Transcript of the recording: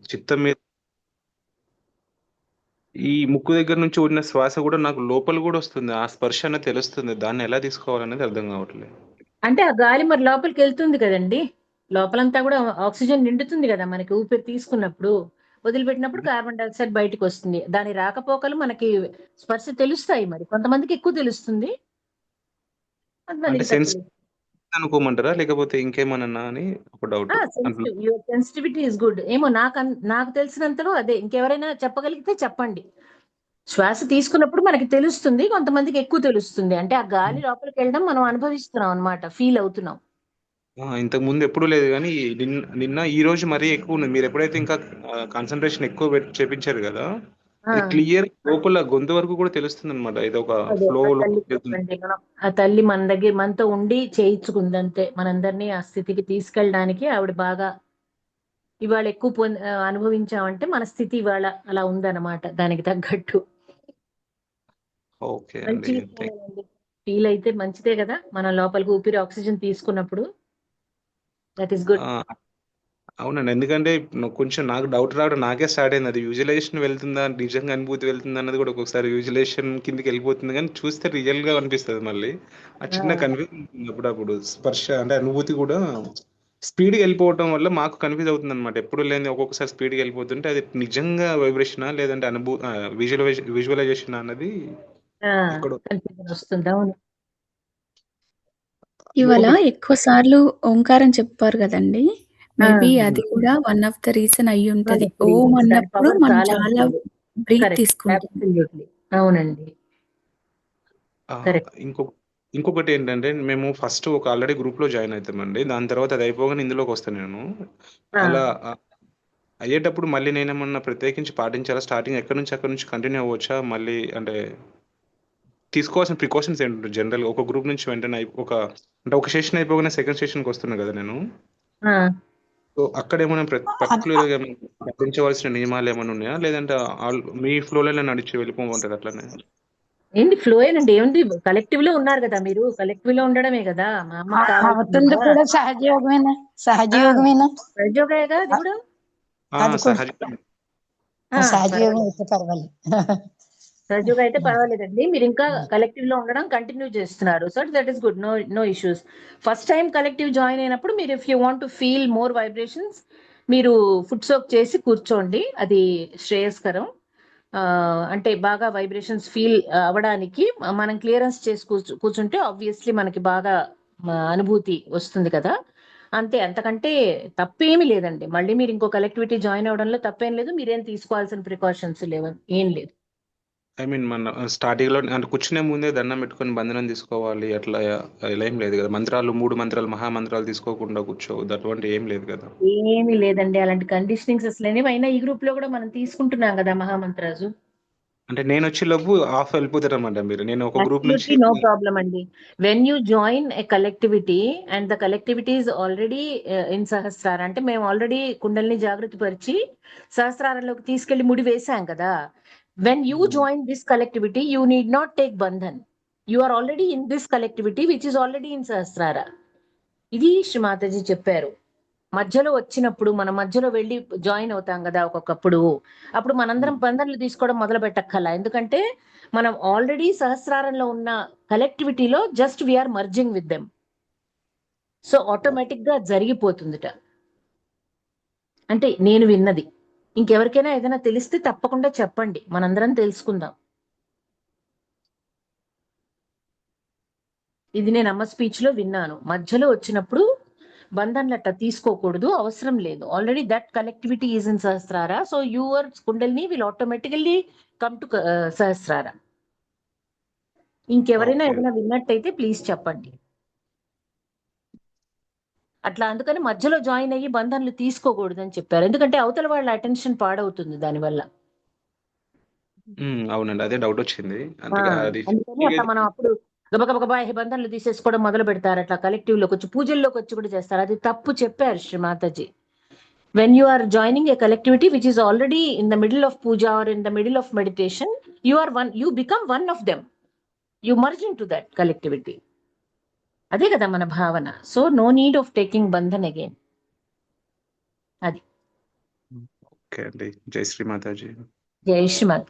చిత్తం మీద ఈ ముక్కు దగ్గర నుంచి ఊడిన శ్వాస కూడా నాకు లోపల కూడా వస్తుంది. ఆ స్పర్శ అనేది తెలుస్తుంది. దాన్ని ఎలా తీసుకోవాలనేది అర్థం కావట్లేదు. అంటే ఆ గాలి మరి లోపలికి వెళ్తుంది కదండి. లోపలంతా కూడా ఆక్సిజన్ నిండుతుంది కదా మనకి ఊపిరి తీసుకున్నప్పుడు. వదిలిపెట్టినప్పుడు కార్బన్ డైఆక్సైడ్ బయటకు వస్తుంది. దాని రాకపోకలు మనకి స్పర్శ తెలుస్తాయి. మరి కొంతమందికి ఎక్కువ తెలుస్తుంది, అంటే కొంతమందికి సెన్స్ తక్కువ. అనుకోమంటారా? లేకపోతే ఇంకేమన్నా అని ఒక డౌట్. అంటే sensitive, your sensitivity is good. ఏమో నాకు తెలిసినంతలో అదే. ఇంకెవరైనా చెప్పగలిగితే చెప్పండి. శ్వాస తీసుకున్నప్పుడు మనకి తెలుస్తుంది, కొంతమందికి ఎక్కువ తెలుస్తుంది. అంటే ఆ గాలి లోపలికి వెళ్ళడం మనం అనుభవిస్తున్నాం అన్నమాట, ఫీల్ అవుతున్నాం. ఇంతకు ముందు ఎప్పుడు లేదు కానీ నిన్న ఈ రోజు మరీ ఎక్కువ ఉంది. మీరు ఎప్పుడైతే ఇంకా కాన్సన్ట్రేషన్ ఎక్కువ చేపించారు కదా, ఆ అది క్లియర్ లోపల గొంతు వరకు కూడా తెలుస్తుంది అనమాట. ఇది ఒక అదే ఫ్లో ఆ లో తల్లి వెళ్తుంది. చెప్పండి, మనం ఆ తల్లి మన దగ్గర మనతో ఉండి చేయించుకుందంతే. మనందరినీ ఆ స్థితికి తీసుకెళ్ళడానికి ఆవిడ బాగా ఇవాళ ఎక్కువ అనుభవించామంటే మన స్థితి ఇవాళ అలా ఉందన్నమాట, దానికి తగ్గట్టు. ఓకే మంచి అండి. విషయమేనండి. ఫీల్ అయితే మంచిదే కదా, మనం లోపలికి ఊపిరి ఆక్సిజన్ తీసుకున్నప్పుడు. That is good. అవునండి. ఎందుకంటే కొంచెం నాకు డౌట్ రావడం నాకే స్టార్ట్ అయింది. అది విజువలైజేషన్ వెళ్తుందా? నిజంగా అనుభూతి వెళ్తుందా? అన్నది కూడా ఒక్కొక్కసారి విజువలైజేషన్ కిందకి వెళ్ళిపోతుంది కానీ చూస్తే రియల్‌గా అనిపిస్తది మళ్ళీ. ఆ చిన్న కన్ఫ్యూజన్ ఉంటుంది అప్పుడప్పుడు. స్పర్శ అంటే అనుభూతి కూడా స్పీడ్‌గా వెళ్ళిపోవటం వల్ల మాకు కన్‌ఫ్యూజ్ అవుతుందన్నమాట. ఎప్పుడు లేనిది ఒక్కొక్కసారి స్పీడ్‌గా వెళ్ళిపోతుంటే అది నిజంగా వైబ్రేషనా? లేదంటే విజువలైజేషనా అన్నది ఎక్కడో కన్ఫ్యూజన్ వస్తుంది. అవును. ఇవాళ ఇంకొకటి ఎక్కువ సార్లు ఓంకారం చెప్పారు కదండి. ఆ, మేబీ అది కూడా వన్ ఆఫ్ ద రీజన్ అయ్యి one ఉంటది. of the ఓం reasons. దాని అన్నప్పుడు పవర్ మనం చాలా చాలా ఉంటుంది. బ్రీత్ కరెక్ట్, తీసుకుంటాం. అబ్సల్యూట్లీ. అవునండి. కరెక్ట్. ఇంకో ఇంకొకటి ఏంటంటే మేము ఫస్ట్ ఒక ఆల్రెడీ గ్రూప్‌లో జాయిన్ అయితామండి. దాని తర్వాత అది అయిపోగానే ఇందులోకి వస్తాను నేను. అలా అయ్యేటప్పుడు మళ్ళీ నేనేమన్నా ప్రత్యేకించి పాటించాలా? స్టార్టింగ్ అక్కడి నుంచి కంటిన్యూ అవ్వచ్చా? మళ్ళీ అంటే తీసుకోవాల్సిన ప్రికాషన్స్ ఏంటుంటాయి జనరల్‌గా? ఒక గ్రూప్ నుంచి వెంటనే అంటే ఒక సెషన్ అయిపోగానే సెకండ్ సెషన్‌కి వస్తున్నా కదా నేను. సో, అక్కడేమైనా పర్టిక్యులర్‌గా ఏమైనా పాటించవలసిన నియమాలు ఏమైనా ఉన్నాయా? లేదంటే మీ ఫ్లోలోనే నడిచి వెళ్ళిపోమంటారా అట్లనే? ఏంటి ఫ్లో ఏనండి, ఏముంది, కలెక్టివ్ లో ఉన్నారు కదా మీరు, కలెక్టివ్ లో ఉండడమే కదా మా అమ్మకి కావాల్సింది అవుతుంది కూడా. కూడా సహజయోగమేనా, ఆ, సహజయోగమేనా. సహజయోగేగా అది కూడా. అది కూడా సహజం. సహజయోగం పర్వాలేదు. అయితే పర్వాలేదు. సహజయోగ అయితే పర్వాలేదండి. మీరు ఇంకా కలెక్టివ్ లో ఉండడం కంటిన్యూ చేస్తున్నారు, so that is good. No issues. First time collective join అయినప్పుడు మీరు, if you want to feel more vibrations, మీరు ఫుడ్ సోక్ చేసి కూర్చోండి, అది శ్రేయస్కరం. ఆ, అంటే బాగా వైబ్రేషన్స్ ఫీల్ అవ్వడానికి మనం క్లియరెన్స్ చేసి కూర్చుంటే ఆబ్వియస్లీ మనకి బాగా అనుభూతి వస్తుంది కదా. అంతే, అంతకంటే తప్పేమీ లేదండి. మళ్ళీ మీరు ఇంకో కలెక్టివిటీ జాయిన్ అవడంలో తప్పేం లేదు. మీరేం తీసుకోవాల్సిన ప్రికాషన్స్ లేవు, ఏం లేదు. ఐ మీన్ మన స్టార్టింగ్‌లో అంటే కూర్చునే ముందే దండం పెట్టుకొని బంధనం తీసుకోవాలి అట్లా ఇలా ఏం లేదు కదా? 3 మంత్రాలు మహామంత్రాలు తీసుకోకుండా కూర్చోవద్దు అటువంటివి ఏం లేదు కదా? ఏమీ లేదండి, అలాంటి కండిషనింగ్స్ అసలు అయినా ఈ గ్రూప్ లో కూడా మనం తీసుకుంటున్నాం కదా మహామంత్రాజు. అంటే నేనొచ్చేలోపు ఆఫ్ వెళ్ళిపోతారనమాట మీరు. నేను ఒక గ్రూప్ నుంచి Absolutely no problem, Andy. When you join a collectivity and the collectivity is already in సహస్రార, అంటే మేము ఆల్రెడీ కుండల్ని జాగృతి పరిచి సహస్రారంలోకి తీసుకెళ్లి ముడి వేశాం కదా. When you join this collectivity, you need not take Bandhan. You are already in this collectivity which is already in సహస్రార. ఇది శ్రీ మాతాజీ చెప్పారు. మధ్యలో వచ్చినప్పుడు మనం మధ్యలో వెళ్ళి జాయిన్ అవుతాం కదా ఒక్కొక్కప్పుడు, అప్పుడు మనందరం బంధనలు తీసుకోవడం మొదలు పెట్టక్కల. ఎందుకంటే మనం ఆల్రెడీ సహస్రారంలో ఉన్న కలెక్టివిటీలో just we're merging with them. So automatic గా జరిగిపోతుందిట. అంటే నేను విన్నది. ఇంకెవరికైనా ఏదైనా తెలిస్తే తప్పకుండా చెప్పండి, మనందరం తెలుసుకుందాం. ఇది నేను అమ్మ స్పీచ్ లో విన్నాను. మధ్యలో వచ్చినప్పుడు బంధన్లట్ట తీసుకోకూడదు, అవసరం లేదు. Already that collectivity is in Sahasrara, so your Kundalini will automatically come to Sahasrara. ఇంకెవరైనా ఓకే. ఏదైనా విన్నట్టయితే ప్లీజ్ చెప్పండి. అట్లా అందుకని మధ్యలో జాయిన్ అయ్యి బంధన్లు తీసుకోకూడదు అని చెప్పారు. ఎందుకంటే అవతల వాళ్ళ అటెన్షన్ పాడవుతుంది దానివల్ల. అవునండి. అదే డౌటొచ్చింది. ఆ, అంటే అది అందుకని అట్లా మనం అప్పుడు గబగబా బంధనలు తీసేసుకోవడం మొదలు పెడతారు. అట్లా కలెక్టివ్ లోకి వచ్చి పూజల్లోకి వచ్చి కూడా చేస్తారు. అది తప్పు చెప్పారు Shri Mataji. When you are joining a collectivity which is already in the middle of puja or in the middle of meditation, you become one of them. You merge into that collectivity. అదే కదా మన భావన. So no need of taking bandhan again. అది okay అండి. జై శ్రీ మాతాజీ. జై శ్రీమత్.